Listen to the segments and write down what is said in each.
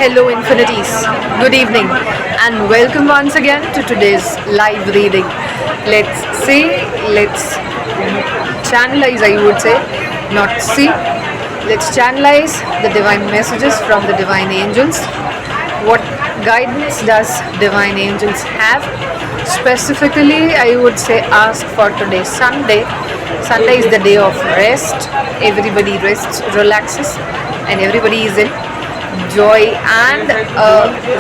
Hello, Infinities. Good evening, and welcome once again to today's live reading. Let's channelize, I would say, not see. Let's channelize the divine messages from the divine angels. What guidance does divine angels have? Specifically, I would say ask for today, Sunday. Sunday is the day of rest. Everybody rests, relaxes, and everybody is in joy and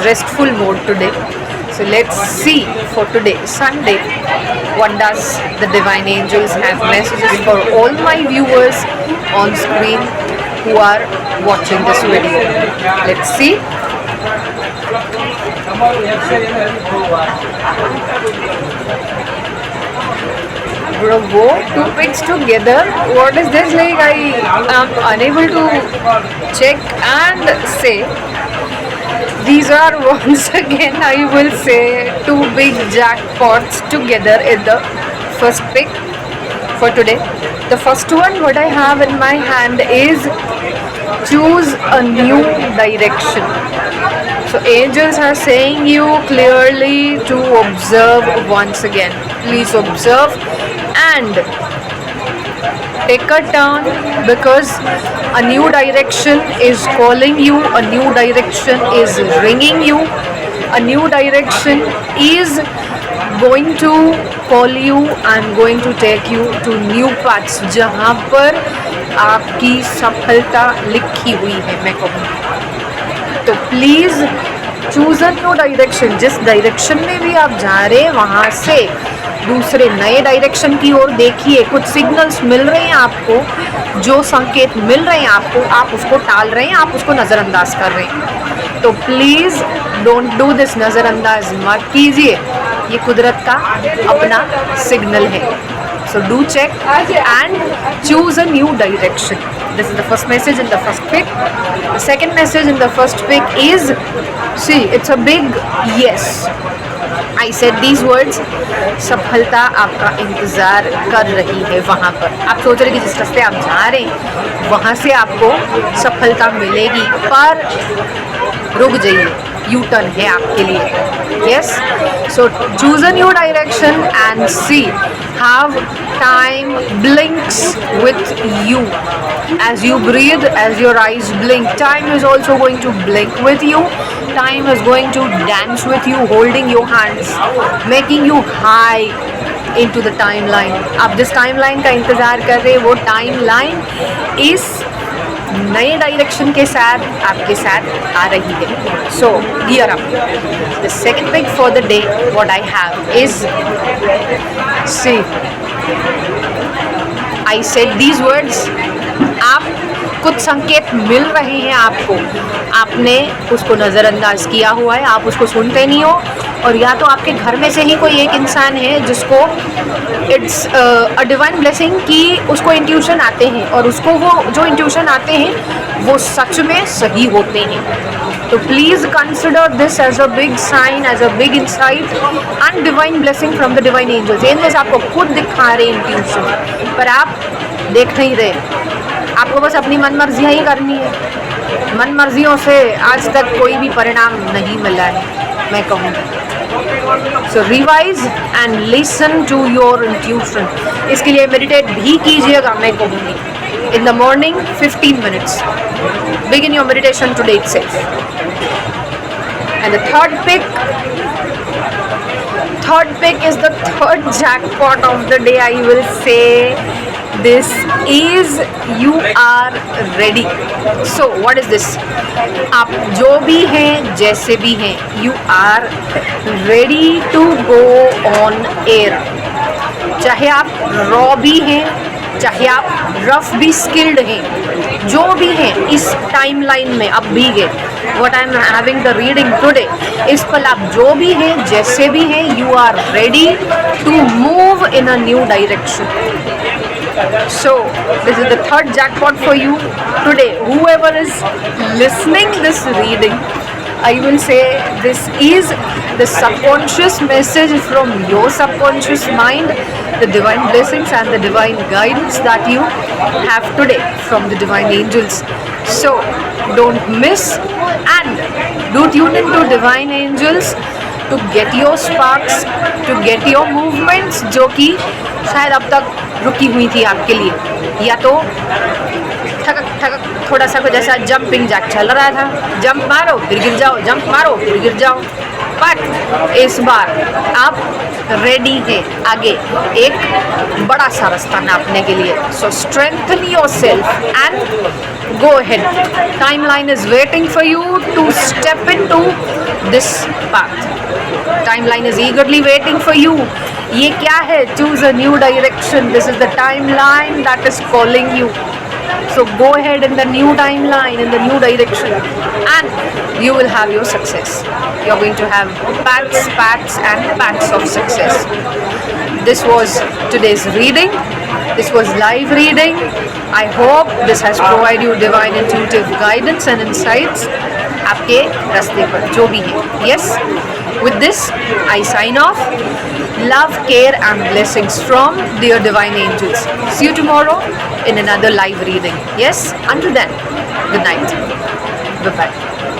restful mode today. So let's see for today, Sunday, what does the divine angels have messages for all my viewers on screen who are watching this video. Let's see. Bravo, two pics together. What is this? Like, I am unable to check and say. These are once again, I will say, two big jackpots together in the first pick for today. The first one, what I have in my hand is choose a new direction. So angels are saying you clearly to observe once again. Please observe and take a turn, because a new direction is calling you, a new direction is ringing you, a new direction is going to call you and going to take you to new paths जहाँ पर आपकी सफलता लिखी हुई है, मैं कहूँ तो please choose a new direction. जिस डायरेक्शन में भी आप जा रहे हैं वहाँ से दूसरे नए डायरेक्शन की ओर देखिए. कुछ सिग्नल्स मिल रहे हैं आपको, जो संकेत मिल रहे हैं आपको, आप उसको टाल रहे हैं, आप उसको नज़रअंदाज कर रहे हैं. तो प्लीज़ डोंट डू दिस. नज़रअंदाज मत कीजिए, ये कुदरत का अपना सिग्नल है. So do check and choose a new direction. This is the first message in the first pick. The second message in the first pick is, see, it's a big yes. I said these words. सफलता आपका इंतज़ार कर रही है वहाँ पर. आप सोच रहे कि जिस रास्ते आप जा रहे हैं वहाँ से आपको सफलता मिलेगी, पर रुक जाइए, यू टर्न है आपके लिए. Yes, so choose a new direction and see how time blinks with you. As you breathe, as your eyes blink, time is also going to blink with you. Time is going to dance with you, holding your hands, making you high into the timeline. आप जिस timeline का इंतज़ार कर रहे हैं वो timeline इस नए डायरेक्शन के साथ आपके साथ आ रही है. So gear up. The second pick for the day what I have is, see, I said these words. आप कुछ संकेत मिल रहे हैं आपको, आपने उसको नज़रअंदाज किया हुआ है, आप उसको सुनते नहीं हो, और या तो आपके घर में से ही कोई एक इंसान है जिसको इट्स अ डिवाइन ब्लेसिंग कि उसको इंट्यूशन आते हैं, और उसको वो जो इंट्यूशन आते हैं वो सच में सही होते हैं. तो please consider this as a big sign, as a big insight and divine blessing from the divine angels. Angels आपको खुद दिखा रहे हैं इंट्यूशन, पर आप देख नहीं रहे. आपको बस अपनी मन मर्जियाँ ही करनी है. मन मर्जियों से आज तक कोई भी परिणाम नहीं मिला है, मैं कहूँगी. So revise and listen to your intuition. इसके लिए मेडिटेट भी कीजिएगा, मैं कहूँगी. In the morning 15 minutes. Begin your meditation today itself. And the third pick is the third jackpot of the day. I will say this is you are ready. So what is this? आप जो भी हैं, जैसे भी हैं, you are ready to go on air. चाहे आप raw भी हैं, चाहे आप रफ भी स्किल्ड हैं, जो भी हैं इस टाइमलाइन में अब भी है. What I'm having the reading today, इस पल आप जो भी हैं, जैसे भी हैं, you are ready to move in a new direction. So this is the third jackpot for you today. Whoever is listening this reading, I will say this is the subconscious message from your subconscious mind, the divine blessings and the divine guidance that you have today from the divine angels. So don't miss, and do tune into Divine Angels to get your sparks, to get your movements जो कि शायद अब तक रुकी हुई थी आपके लिए, या तो ठगक ठगक थोड़ा सा कुछ ऐसा जंपिंग जैक चल रहा था, जंप मारो फिर गिर जाओ, जंप मारो फिर गिर जाओ, बट इस बार आप रेडी हैं आगे एक बड़ा सा रास्ता नापने के लिए. So strengthen yourself and go ahead. Timeline is waiting for you to step into this path. Timeline is eagerly waiting for you. ये क्या है? Choose a new direction. This is the timeline that is calling you. So go ahead in the new timeline, in the new direction, and you will have your success. You're going to have paths and paths of success. This was today's reading. This was live reading. I hope this has provided you divine intuitive guidance and insights आपके रास्ते पर जो भी है. Yes, with this I sign off. Love, care and blessings from dear divine angels. See you tomorrow in another live reading. Yes, until then, good night. Bye bye.